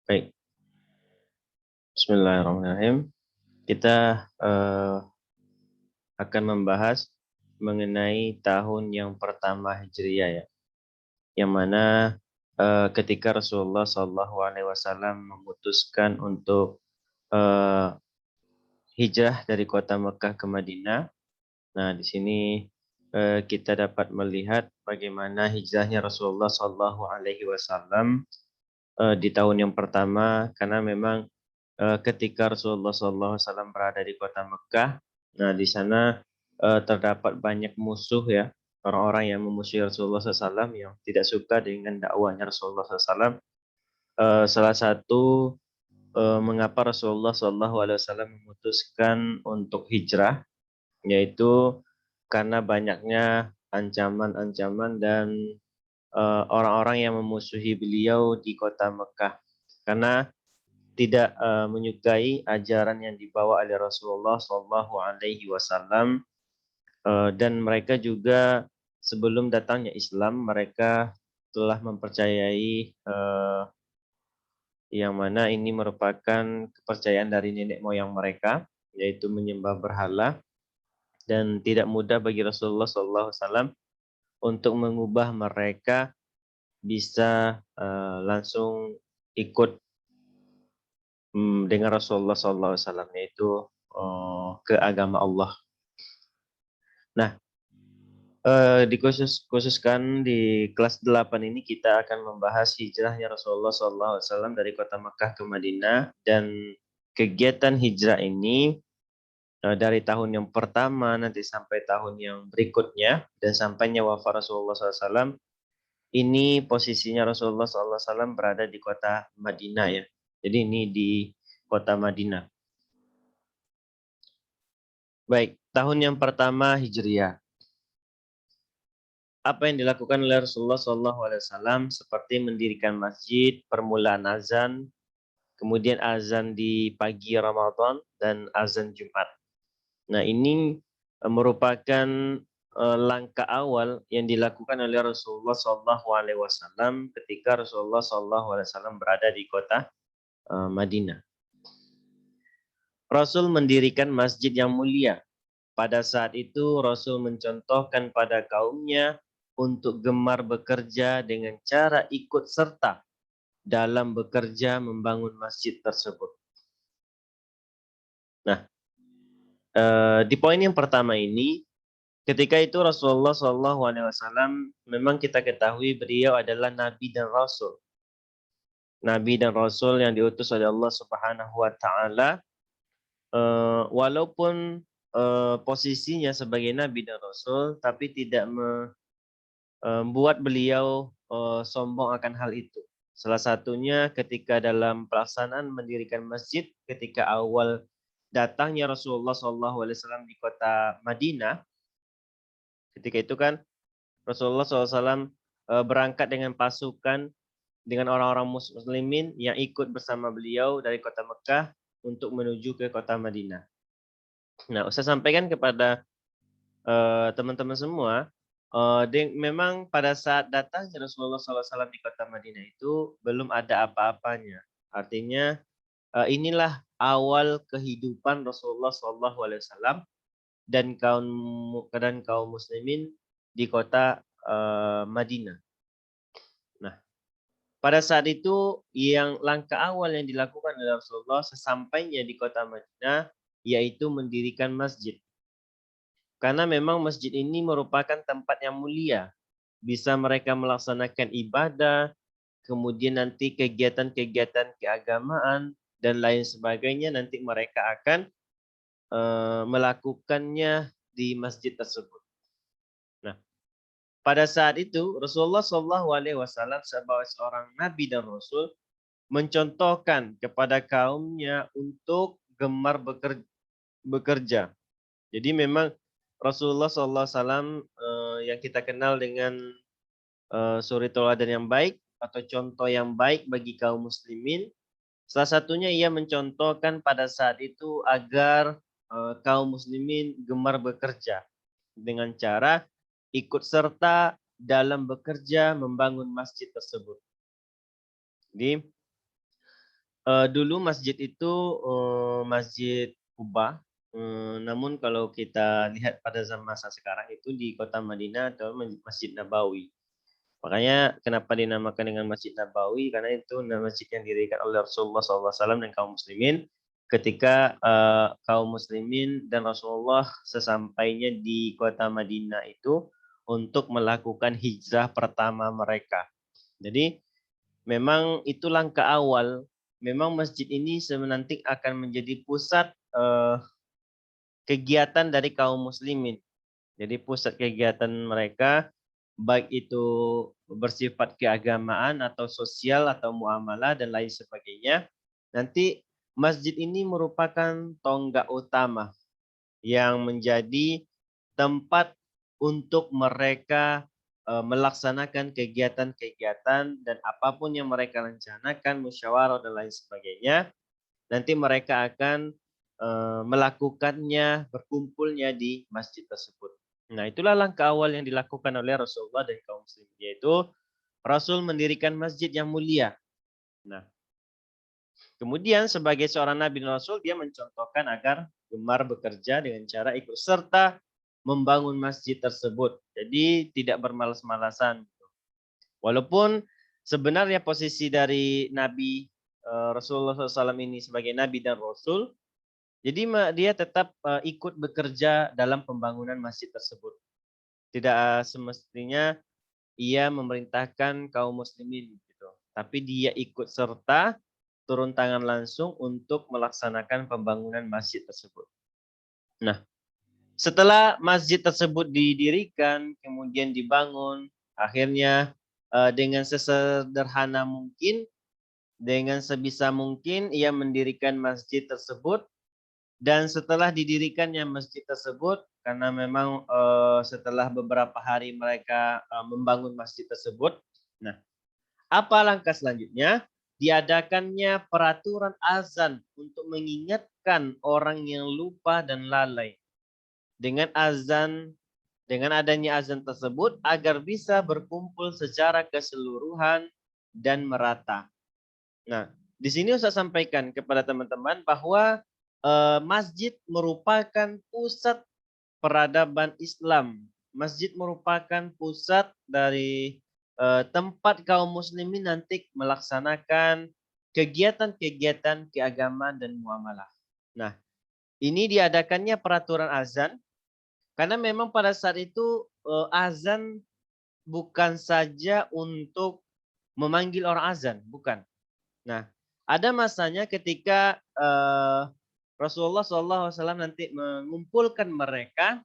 Baik, Bismillahirrahmanirrahim. Kita akan membahas mengenai tahun yang pertama Hijriyah ya, yang mana ketika Rasulullah SAW memutuskan untuk eh, hijrah dari kota Mekah ke Madinah. Nah, di sini kita dapat melihat bagaimana hijrahnya Rasulullah SAW di tahun yang pertama, karena memang ketika Rasulullah SAW berada di kota Mekah, nah di sana terdapat banyak musuh ya, orang-orang yang memusuhi Rasulullah SAW yang tidak suka dengan dakwahnya Rasulullah SAW. Salah satu mengapa Rasulullah SAW memutuskan untuk hijrah, yaitu karena banyaknya ancaman-ancaman dan orang-orang yang memusuhi beliau di kota Mekah. Karena tidak menyukai ajaran yang dibawa oleh Rasulullah Shallallahu Alaihi Wasallam, dan mereka juga sebelum datangnya Islam mereka telah mempercayai yang mana ini merupakan kepercayaan dari nenek moyang mereka, yaitu menyembah berhala, dan tidak mudah bagi Rasulullah Shallallahu Alaihi Wasallam untuk mengubah mereka bisa langsung ikut dengan Rasulullah SAW, yaitu ke agama Allah. Nah, dikhususkan di kelas 8 ini kita akan membahas hijrahnya Rasulullah SAW dari kota Mekah ke Madinah, dan kegiatan hijrah ini dari tahun yang pertama nanti sampai tahun yang berikutnya dan sampainya wafat Rasulullah SAW. Ini posisinya Rasulullah SAW berada di kota Madinah ya. Jadi ini di kota Madinah. Baik, tahun yang pertama Hijriah. Apa yang dilakukan oleh Rasulullah SAW seperti mendirikan masjid, permulaan azan, kemudian azan di pagi Ramadan dan azan Jumat. Nah, ini merupakan langkah awal yang dilakukan oleh Rasulullah SAW ketika Rasulullah SAW berada di kota Madinah. Rasul mendirikan masjid yang mulia. Pada saat itu Rasul mencontohkan pada kaumnya untuk gemar bekerja dengan cara ikut serta dalam bekerja membangun masjid tersebut. Nah, di poin yang pertama ini, ketika itu Rasulullah SAW memang kita ketahui beliau adalah Nabi dan Rasul. Nabi dan Rasul yang diutus oleh Allah Subhanahu Wa Taala. Walaupun posisinya sebagai Nabi dan Rasul, tapi tidak membuat beliau sombong akan hal itu. Salah satunya ketika dalam pelaksanaan mendirikan masjid, ketika awal datangnya Rasulullah SAW di kota Madinah, ketika itu kan Rasulullah SAW berangkat dengan pasukan dengan orang-orang muslimin yang ikut bersama beliau dari kota Mekah untuk menuju ke kota Madinah. Nah, saya sampaikan kepada teman-teman semua, memang pada saat datang Rasulullah SAW di kota Madinah itu belum ada apa-apanya. Artinya inilah awal kehidupan Rasulullah SAW dan kaum muslimin di kota Madinah. Nah, pada saat itu yang langkah awal yang dilakukan oleh Rasulullah sesampainya di kota Madinah yaitu mendirikan masjid. Karena memang masjid ini merupakan tempat yang mulia. Bisa mereka melaksanakan ibadah, kemudian nanti kegiatan-kegiatan keagamaan, dan lain sebagainya nanti mereka akan melakukannya di masjid tersebut. Nah, pada saat itu Rasulullah SAW sebagai seorang Nabi dan Rasul mencontohkan kepada kaumnya untuk gemar bekerja. Jadi memang Rasulullah SAW yang kita kenal dengan suri teladan yang baik atau contoh yang baik bagi kaum muslimin. Salah satunya ia mencontohkan pada saat itu agar kaum muslimin gemar bekerja dengan cara ikut serta dalam bekerja membangun masjid tersebut. Jadi Dulu masjid itu Masjid Kuba, namun kalau kita lihat pada zaman masa sekarang itu di kota Madinah atau Masjid Nabawi. Makanya kenapa dinamakan dengan Masjid Nabawi, karena itu masjid yang didirikan oleh Rasulullah SAW dan kaum muslimin ketika kaum muslimin dan Rasulullah sesampainya di kota Madinah itu untuk melakukan hijrah pertama mereka. Jadi memang itu langkah awal. Memang masjid ini nanti akan menjadi pusat kegiatan dari kaum muslimin. Jadi pusat kegiatan mereka baik itu bersifat keagamaan atau sosial atau muamalah dan lain sebagainya. Nanti masjid ini merupakan tonggak utama yang menjadi tempat untuk mereka melaksanakan kegiatan-kegiatan dan apapun yang mereka rencanakan, musyawarah dan lain sebagainya, nanti mereka akan melakukannya, berkumpulnya di masjid tersebut. Nah, itulah langkah awal yang dilakukan oleh Rasulullah dan kaum muslimin, yaitu Rasul mendirikan masjid yang mulia. Nah, kemudian sebagai seorang nabi dan rasul, dia mencontohkan agar gemar bekerja dengan cara ikut serta membangun masjid tersebut. Jadi tidak bermalas-malasan. Walaupun sebenarnya posisi dari Nabi Rasulullah SAW ini sebagai Nabi dan Rasul, jadi dia tetap ikut bekerja dalam pembangunan masjid tersebut. Tidak semestinya ia memerintahkan kaum muslimin gitu. Tapi dia ikut serta turun tangan langsung untuk melaksanakan pembangunan masjid tersebut. Nah, setelah masjid tersebut didirikan, kemudian dibangun, akhirnya dengan sesederhana mungkin, dengan sebisa mungkin ia mendirikan masjid tersebut. Dan setelah didirikannya masjid tersebut, karena memang setelah beberapa hari mereka membangun masjid tersebut, nah, apa langkah selanjutnya? Diadakannya peraturan azan untuk mengingatkan orang yang lupa dan lalai. Dengan adanya azan tersebut agar bisa berkumpul secara keseluruhan dan merata. Nah, di sini saya sampaikan kepada teman-teman bahwa masjid merupakan pusat peradaban Islam. Masjid merupakan pusat dari tempat kaum muslimin nanti melaksanakan kegiatan-kegiatan keagamaan dan muamalah. Nah, ini diadakannya peraturan azan karena memang pada saat itu azan bukan saja untuk memanggil orang azan, bukan. Nah, ada masanya ketika Rasulullah SAW nanti mengumpulkan mereka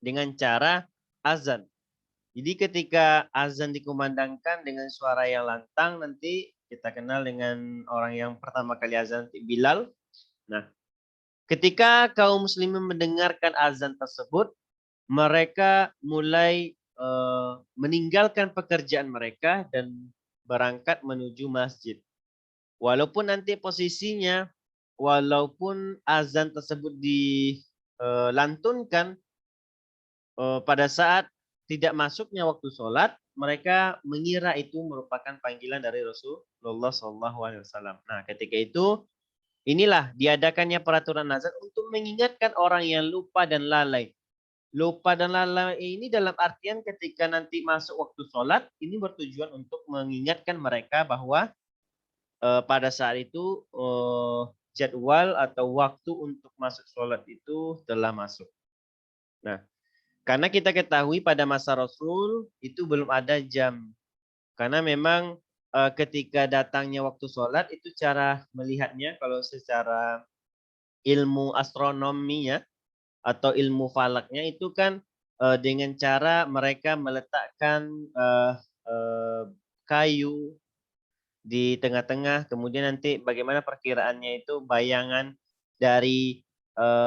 dengan cara azan. Jadi ketika azan dikumandangkan dengan suara yang lantang, nanti kita kenal dengan orang yang pertama kali azan, Bilal. Nah, ketika kaum muslimin mendengarkan azan tersebut, mereka mulai meninggalkan pekerjaan mereka dan berangkat menuju masjid. Walaupun nanti posisinya, walaupun azan tersebut dilantunkan pada saat tidak masuknya waktu sholat, mereka mengira itu merupakan panggilan dari Rasulullah SAW. Nah, ketika itu inilah diadakannya peraturan azan untuk mengingatkan orang yang lupa dan lalai. Lupa dan lalai ini dalam artian ketika nanti masuk waktu sholat, ini bertujuan untuk mengingatkan mereka bahwa pada saat itu jadwal atau waktu untuk masuk sholat itu telah masuk. Nah, karena kita ketahui pada masa Rasul itu belum ada jam. Karena memang ketika datangnya waktu sholat itu cara melihatnya kalau secara ilmu astronominya atau ilmu falaknya itu kan dengan cara mereka meletakkan kayu di tengah-tengah, kemudian nanti bagaimana perkiraannya itu bayangan dari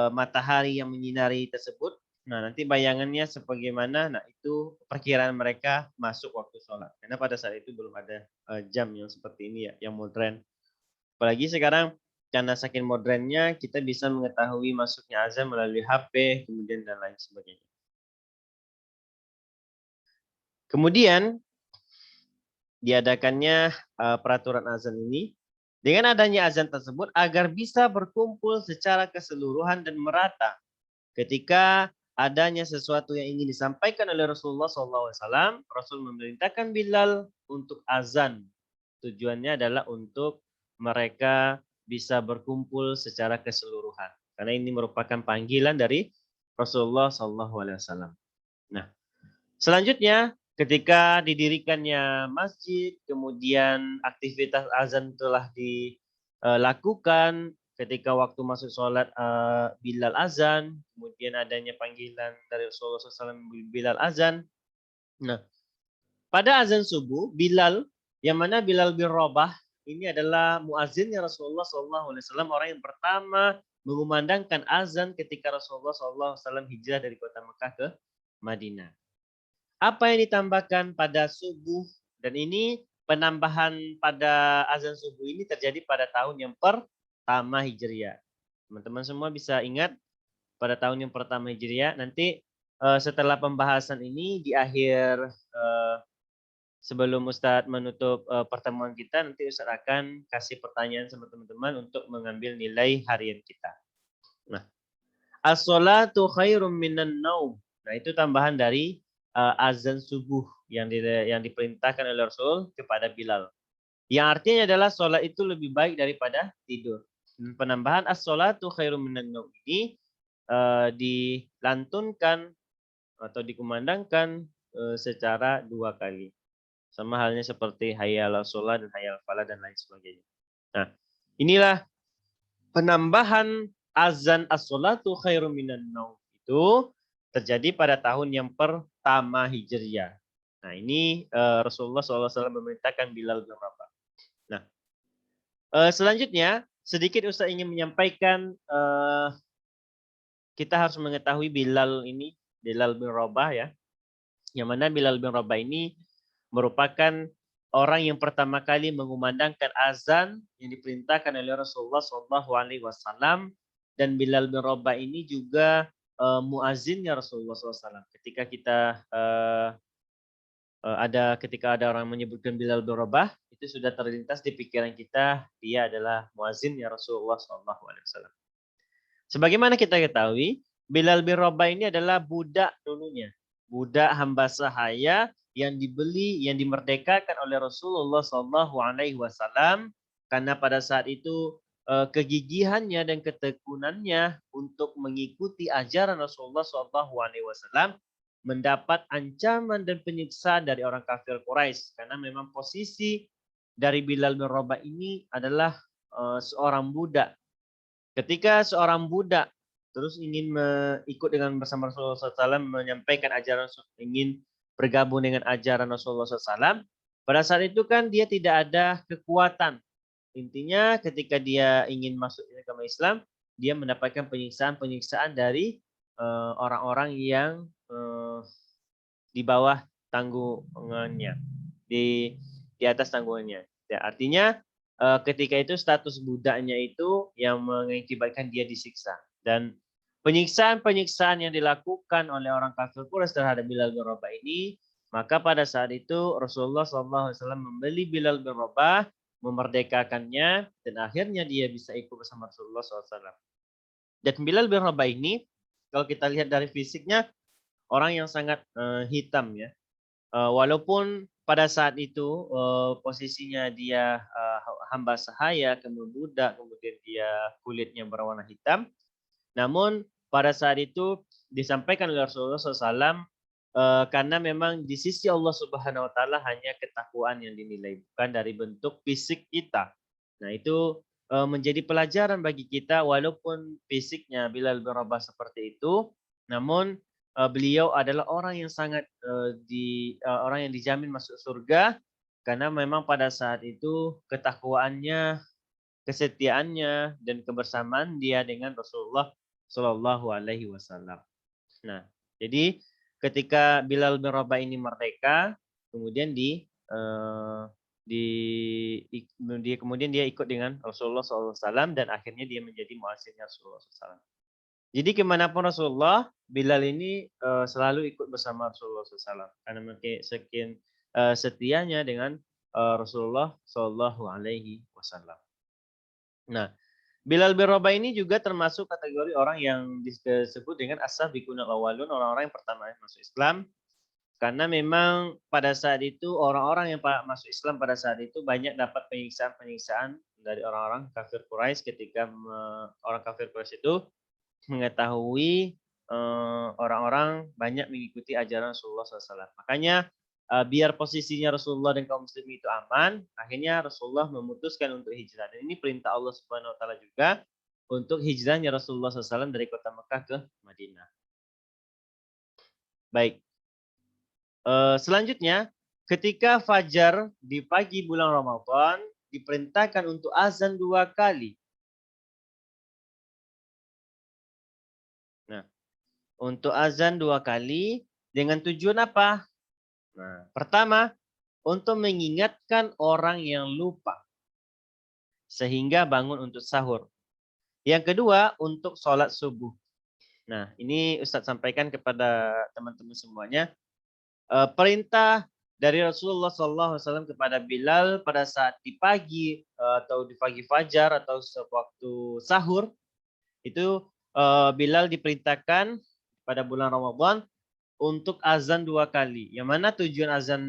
matahari yang menyinari tersebut. Nah, nanti bayangannya sebagaimana, nah itu perkiraan mereka masuk waktu sholat. Karena pada saat itu belum ada jam yang seperti ini ya, yang modern. Apalagi sekarang karena saking modernnya kita bisa mengetahui masuknya azan melalui HP, kemudian dan lain sebagainya. Kemudian diadakannya peraturan azan ini Dengan adanya azan tersebut agar bisa berkumpul secara keseluruhan dan merata. Ketika adanya sesuatu yang ingin disampaikan oleh Rasulullah SAW, Rasul memerintahkan Bilal untuk azan. Tujuannya adalah untuk mereka bisa berkumpul secara keseluruhan. Karena ini merupakan panggilan dari Rasulullah SAW. Nah, selanjutnya ketika didirikannya masjid, kemudian aktivitas azan telah dilakukan, ketika waktu masuk sholat Bilal azan, kemudian adanya panggilan dari Rasulullah SAW Bilal azan. Nah, pada azan subuh, Bilal, yang mana Bilal bin Rabah, ini adalah muazzinnya Rasulullah SAW, orang yang pertama mengumandangkan azan ketika Rasulullah SAW hijrah dari kota Mekah ke Madinah. Apa yang ditambahkan pada subuh, dan ini penambahan pada azan subuh ini terjadi pada tahun yang pertama Hijriah. Teman-teman semua bisa ingat pada tahun yang pertama Hijriah. Nanti setelah pembahasan ini di akhir sebelum Ustadz menutup pertemuan kita, nanti Ustadz akan kasih pertanyaan sama teman-teman untuk mengambil nilai harian kita. Nah, as-salatu khairum minan naum. Nah, itu tambahan dari azan subuh yang diperintahkan oleh Rasul kepada Bilal. Yang artinya adalah sholat itu lebih baik daripada tidur. Dan penambahan as-salatu khairum minan naum ini dilantunkan atau dikumandangkan secara 2 kali. Sama halnya seperti hayya 'alas shalah dan hayya 'alal falah dan lain sebagainya. Nah, inilah penambahan azan as-salatu khairum minan naum itu terjadi pada tahun yang pertama Hijriah. Nah, ini Rasulullah SAW memerintahkan Bilal bin Rabah. Nah, selanjutnya sedikit Ustaz ingin menyampaikan kita harus mengetahui Bilal ini, Bilal bin Rabah ya. Yang mana Bilal bin Rabah ini merupakan orang yang pertama kali mengumandangkan azan yang diperintahkan oleh Rasulullah SAW, dan Bilal bin Rabah ini juga muazzinnya Rasulullah SAW. Ketika ada orang menyebutkan Bilal bin Rabah, itu sudah terlintas di pikiran kita dia adalah muazzinnya Rasulullah SAW. Sebagaimana kita ketahui, Bilal bin Rabah ini adalah budak dulunya, budak hamba sahaya yang dibeli, yang dimerdekakan oleh Rasulullah SAW, karena pada saat itu kegigihannya dan ketekunannya untuk mengikuti ajaran Rasulullah SAW mendapat ancaman dan penyiksaan dari orang kafir Quraisy, karena memang posisi dari Bilal bin Rabah ini adalah seorang budak. Ketika seorang budak terus ingin ikut dengan bersama Rasulullah SAW menyampaikan ajaran, ingin bergabung dengan ajaran Rasulullah SAW, pada saat itu kan dia tidak ada kekuatan. Intinya ketika dia ingin masuk ke agama Islam, dia mendapatkan penyiksaan-penyiksaan dari orang-orang yang di bawah tanggungannya, di atas tanggungannya. Ya, artinya ketika itu status budaknya itu yang mengakibatkan dia disiksa. Dan penyiksaan-penyiksaan yang dilakukan oleh orang kafir Quraisy terhadap Bilal bin Rabah ini, maka pada saat itu Rasulullah SAW membeli Bilal bin Rabah, memerdekakannya, dan akhirnya dia bisa ikut bersama Rasulullah SAW. Dan Bilal bin Rabah ini, kalau kita lihat dari fisiknya, orang yang sangat hitam ya. Walaupun pada saat itu posisinya dia hamba sahaya, kemudian budak, kemudian dia kulitnya berwarna hitam, namun pada saat itu disampaikan oleh Rasulullah SAW karena memang di sisi Allah Subhanahu Wa Taala hanya ketakwaan yang dinilai, bukan dari bentuk fisik kita. Nah, itu menjadi pelajaran bagi kita, walaupun fisiknya Bilal bin Rabah seperti itu, namun beliau adalah orang yang sangat orang yang dijamin masuk surga, karena memang pada saat itu ketakwaannya, kesetiaannya, dan kebersamaan dia dengan Rasulullah Shallallahu Alaihi Wasallam. Nah, jadi ketika Bilal bin Rabah ini merdeka, kemudian kemudian dia ikut dengan Rasulullah SAW, dan akhirnya dia menjadi muazzinnya Rasulullah SAW. Jadi kemanapun Rasulullah, Bilal ini selalu ikut bersama Rasulullah SAW karena sekian setianya dengan Rasulullah Shallallahu Alaihi Wasallam. Nah, Bilal bin Rabah ini juga termasuk kategori orang yang disebut dengan as-sabiqunal awwalun, orang-orang yang pertama masuk Islam. Karena memang pada saat itu orang-orang yang masuk Islam pada saat itu banyak dapat penyiksaan-penyiksaan dari orang-orang kafir Quraisy ketika orang kafir Quraisy itu mengetahui orang-orang banyak mengikuti ajaran Rasulullah SAW. Makanya biar posisinya Rasulullah dan kaum muslimin itu aman, akhirnya Rasulullah memutuskan untuk hijrah. Dan ini perintah Allah Subhanahu Wa Taala juga untuk hijrahnya Rasulullah SAW dari kota Mekah ke Madinah. Baik. Selanjutnya, ketika fajar di pagi bulan Ramadan diperintahkan untuk azan 2 kali. Nah, untuk azan 2 kali dengan tujuan apa? Nah, pertama, untuk mengingatkan orang yang lupa sehingga bangun untuk sahur. Yang kedua, untuk sholat subuh. Nah, ini Ustadz sampaikan kepada teman-teman semuanya. Perintah dari Rasulullah SAW kepada Bilal pada saat di pagi atau di pagi fajar atau sewaktu sahur itu Bilal diperintahkan pada bulan Ramadan untuk azan 2 kali. Yang mana tujuan azan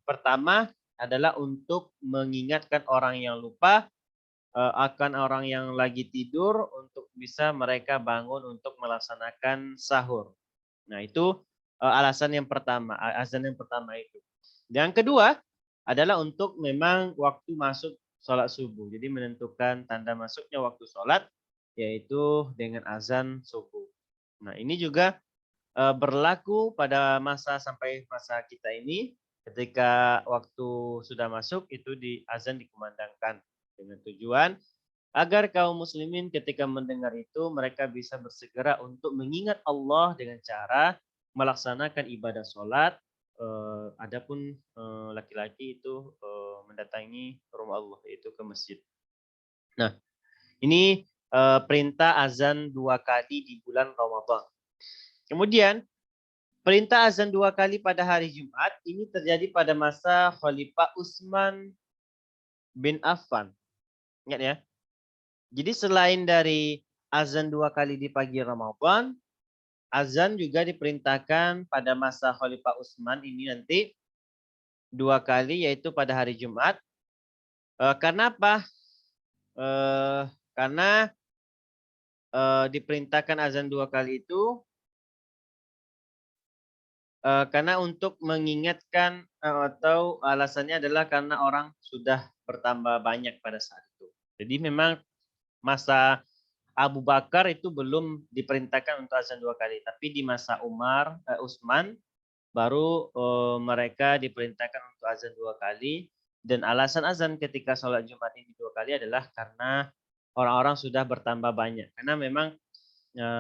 pertama adalah untuk mengingatkan orang yang lupa akan orang yang lagi tidur untuk bisa mereka bangun untuk melaksanakan sahur. Nah, itu alasan yang pertama, azan yang pertama itu. Yang kedua adalah untuk memang waktu masuk sholat subuh. Jadi menentukan tanda masuknya waktu sholat yaitu dengan azan subuh. Nah, ini juga berlaku pada masa sampai masa kita ini ketika waktu sudah masuk itu di azan dikumandangkan dengan tujuan agar kaum muslimin ketika mendengar itu mereka bisa bersegera untuk mengingat Allah dengan cara melaksanakan ibadah sholat. Adapun laki-laki itu mendatangi rumah Allah yaitu ke masjid. Nah, ini perintah azan 2 kali di bulan Ramadan. Kemudian perintah azan 2 kali pada hari Jumat ini terjadi pada masa Khalifah Utsman bin Affan. Ingat ya. Jadi selain dari azan 2 kali di pagi Ramadan, azan juga diperintahkan pada masa Khalifah Utsman ini nanti 2 kali yaitu pada hari Jumat. Karena apa? Karena diperintahkan azan 2 kali itu karena untuk mengingatkan atau alasannya adalah karena orang sudah bertambah banyak pada saat itu. Jadi memang masa Abu Bakar itu belum diperintahkan untuk azan 2 kali, tapi di masa Utsman baru mereka diperintahkan untuk azan 2 kali. Dan alasan azan ketika sholat Jumat ini 2 kali adalah karena orang-orang sudah bertambah banyak. Karena memang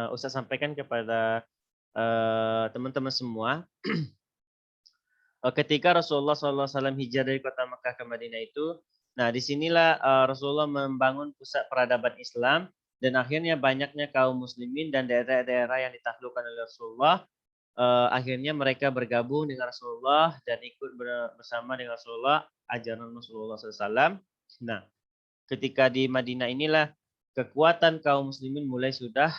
Ustaz sampaikan kepada teman-teman semua, ketika Rasulullah SAW hijrah dari kota Mekah ke Madinah itu, nah disinilah Rasulullah membangun pusat peradaban Islam dan akhirnya banyaknya kaum muslimin dan daerah-daerah yang ditaklukkan oleh Rasulullah akhirnya mereka bergabung dengan Rasulullah dan ikut bersama dengan Rasulullah ajaran Rasulullah SAW. Nah, ketika di Madinah inilah kekuatan kaum muslimin mulai sudah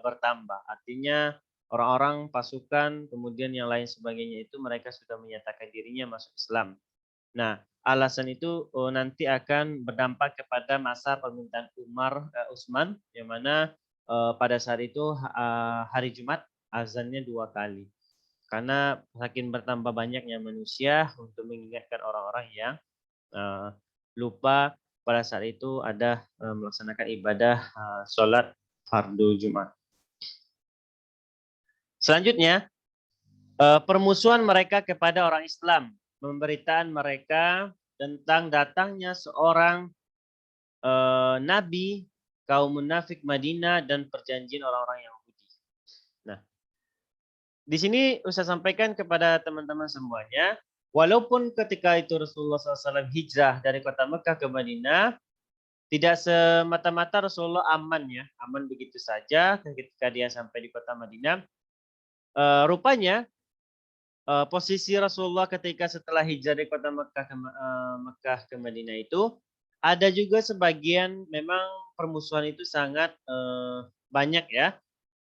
bertambah. Artinya orang-orang pasukan kemudian yang lain sebagainya itu mereka sudah menyatakan dirinya masuk Islam. Nah, alasan itu nanti akan berdampak kepada masa pemerintahan Utsman yang mana pada saat itu hari Jumat azannya 2 kali. Karena saking bertambah banyaknya manusia untuk mengingatkan orang-orang yang lupa pada saat itu ada melaksanakan ibadah sholat fardu Jumat. Selanjutnya, permusuhan mereka kepada orang Islam, pemberitaan mereka tentang datangnya seorang nabi kaum munafik Madinah dan perjanjian orang-orang Yahudi. Nah, di sini Ustaz sampaikan kepada teman-teman semuanya, walaupun ketika itu Rasulullah SAW hijrah dari kota Mekah ke Madinah, tidak semata-mata Rasulullah aman ya, aman begitu saja ketika dia sampai di kota Madinah. Rupanya posisi Rasulullah ketika setelah hijrah dari kota Mekah ke Madinah itu ada juga sebagian memang permusuhan itu sangat banyak ya.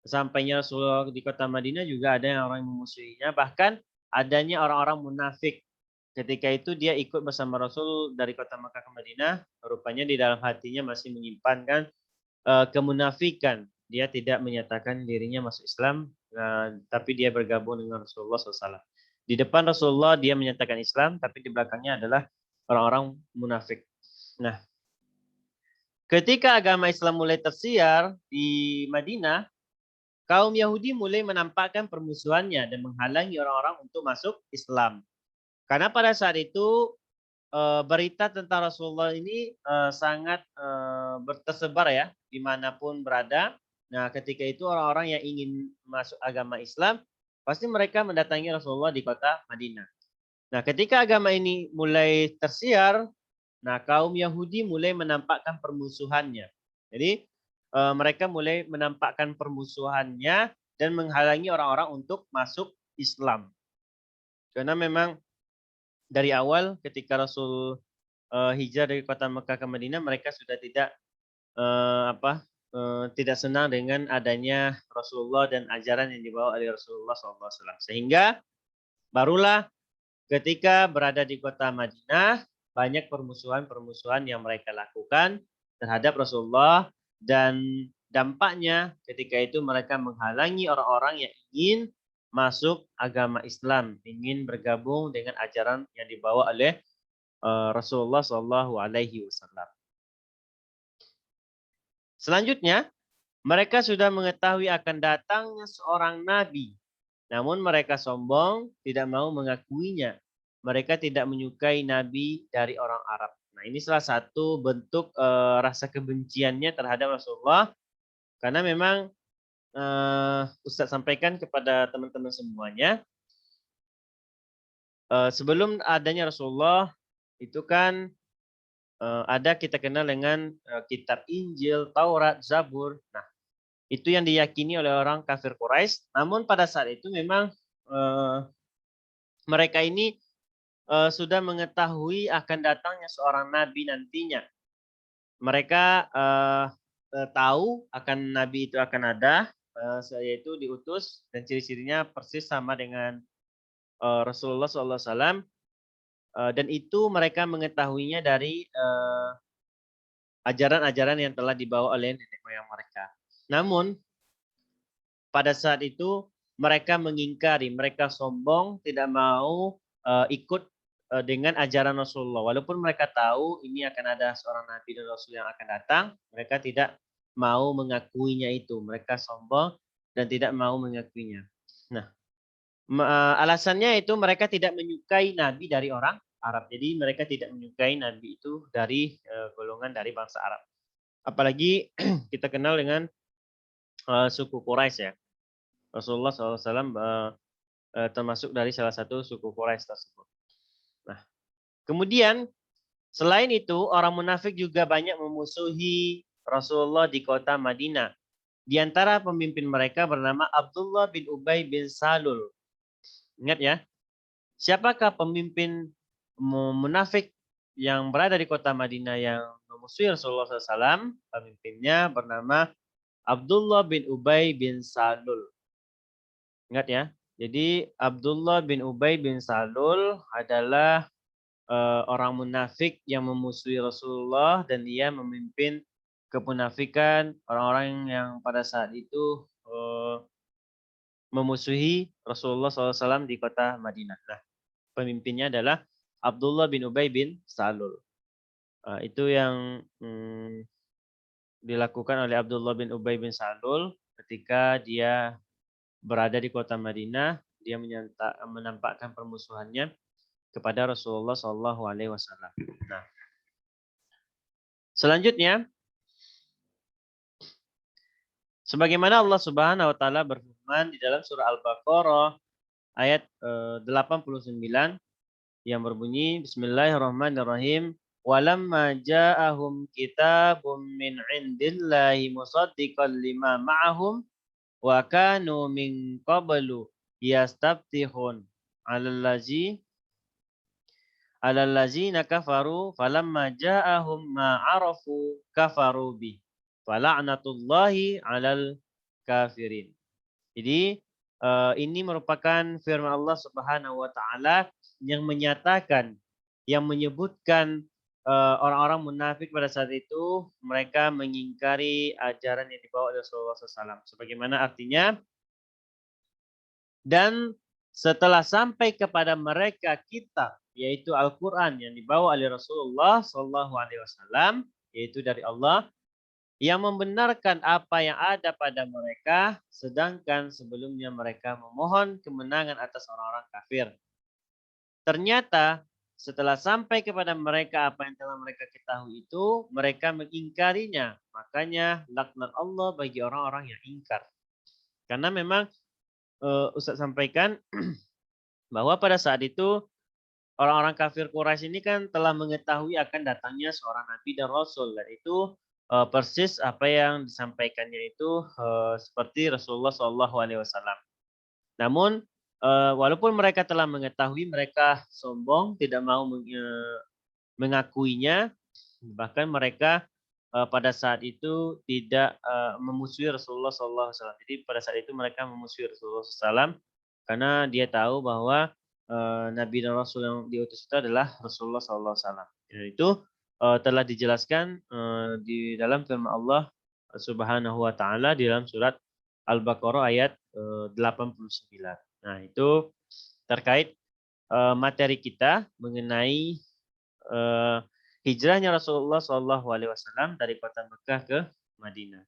Sampainya Rasulullah di kota Madinah juga ada yang orang yang memusuhinya. Bahkan adanya orang-orang munafik. Ketika itu dia ikut bersama Rasul dari kota Makkah ke Madinah. Rupanya di dalam hatinya masih menyimpan kemunafikan. Dia tidak menyatakan dirinya masuk Islam, tapi dia bergabung dengan Rasulullah SAW. Di depan Rasulullah dia menyatakan Islam, tapi di belakangnya adalah orang-orang munafik. Nah, ketika agama Islam mulai tersiar di Madinah, kaum Yahudi mulai menampakkan permusuhannya dan menghalangi orang-orang untuk masuk Islam. Karena pada saat itu berita tentang Rasulullah ini sangat tersebar ya dimanapun berada. Nah, ketika itu orang-orang yang ingin masuk agama Islam pasti mereka mendatangi Rasulullah di kota Madinah. Nah, ketika agama ini mulai tersiar, nah kaum Yahudi mulai menampakkan permusuhannya. Jadi mereka mulai menampakkan permusuhannya dan menghalangi orang-orang untuk masuk Islam. Karena memang dari awal ketika Rasul hijrah dari kota Mekah ke Madinah, mereka sudah tidak senang dengan adanya Rasulullah dan ajaran yang dibawa oleh Rasulullah SAW. Sehingga barulah ketika berada di kota Madinah, banyak permusuhan-permusuhan yang mereka lakukan terhadap Rasulullah, dan dampaknya ketika itu mereka menghalangi orang-orang yang ingin masuk agama Islam, ingin bergabung dengan ajaran yang dibawa oleh Rasulullah SAW. Selanjutnya, mereka sudah mengetahui akan datangnya seorang nabi, namun mereka sombong, tidak mau mengakuinya. Mereka tidak menyukai nabi dari orang Arab. Nah, ini salah satu bentuk rasa kebenciannya terhadap Rasulullah, karena memang Ustadz sampaikan kepada teman-teman semuanya, sebelum adanya Rasulullah itu kan ada kita kenal dengan kitab Injil, Taurat, Zabur. Nah, itu yang diyakini oleh orang kafir Quraisy. Namun pada saat itu memang mereka ini sudah mengetahui akan datangnya seorang nabi nantinya. Mereka tahu akan nabi itu akan ada, yaitu diutus, dan ciri-cirinya persis sama dengan Rasulullah SAW. Dan itu mereka mengetahuinya dari ajaran-ajaran yang telah dibawa oleh nenek moyang mereka. Namun pada saat itu mereka mengingkari, mereka sombong, tidak mau ikut dengan ajaran Rasulullah. Walaupun mereka tahu ini akan ada seorang nabi dan rasul yang akan datang, mereka tidak mau mengakuinya itu. Mereka sombong dan tidak mau mengakuinya. Nah, alasannya itu mereka tidak menyukai nabi dari orang Arab. Jadi mereka tidak menyukai nabi itu dari golongan dari bangsa Arab. Apalagi kita kenal dengan suku Quraisy ya. Rasulullah SAW termasuk dari salah satu suku Quraisy tersebut. Nah, kemudian selain itu orang munafik juga banyak memusuhi Rasulullah di kota Madinah. Di antara pemimpin mereka bernama Abdullah bin Ubay bin Salul. Ingat ya, siapakah pemimpin munafik yang berada di kota Madinah yang memusuhi Rasulullah SAW? Pemimpinnya bernama Abdullah bin Ubay bin Salul. Ingat ya. Jadi Abdullah bin Ubay bin Salul adalah orang munafik yang memusuhi Rasulullah, dan dia memimpin kemunafikan orang-orang yang pada saat itu memusuhi Rasulullah SAW di kota Madinah. Nah, pemimpinnya adalah Abdullah bin Ubay bin Salul. Itu yang dilakukan oleh Abdullah bin Ubay bin Salul ketika dia berada di kota Madinah. Dia menampakkan permusuhannya kepada Rasulullah SAW. Nah, selanjutnya, sebagaimana Allah Subhanahu Wa Taala berfirman di dalam surah Al-Baqarah ayat 89 yang berbunyi Bismillahirrahmanirrahim. Walamma ja'ahum kitabun min indillahi musaddiqan lima ma'ahum wa kanu min qablu yastaftihun 'alal ladzina kafaru falamma ja'ahum ma 'arafu kafaru bi. Wala'natullahi 'alal kafirin. Jadi ini merupakan firman Allah Subhanahu wa taala yang menyatakan, yang menyebutkan orang-orang munafik pada saat itu mereka mengingkari ajaran yang dibawa oleh Rasulullah SAW. Sebagaimana artinya, dan setelah sampai kepada mereka kitab, yaitu Al-Quran yang dibawa oleh Rasulullah SAW, yaitu dari Allah, yang membenarkan apa yang ada pada mereka, sedangkan sebelumnya mereka memohon kemenangan atas orang-orang kafir. Ternyata setelah sampai kepada mereka apa yang telah mereka ketahui itu, mereka mengingkarinya. Makanya laknat Allah bagi orang-orang yang ingkar. Karena memang Ustaz sampaikan bahwa pada saat itu orang-orang kafir Quraisy ini kan telah mengetahui akan datangnya seorang nabi dan rasul, dan itu persis apa yang disampaikannya itu seperti Rasulullah SAW. Namun walaupun mereka telah mengetahui, mereka sombong, tidak mau mengakuinya, bahkan mereka pada saat itu tidak memusuhi Rasulullah SAW. Jadi pada saat itu mereka memusuhi Rasulullah SAW karena dia tahu bahwa Nabi dan Rasul yang diutus itu adalah Rasulullah SAW. Dan itu telah dijelaskan di dalam firman Allah Subhanahu wa taala di dalam surat Al-Baqarah ayat 89. Nah, itu terkait materi kita mengenai hijrahnya Rasulullah SAW dari kota Mekah ke Madinah.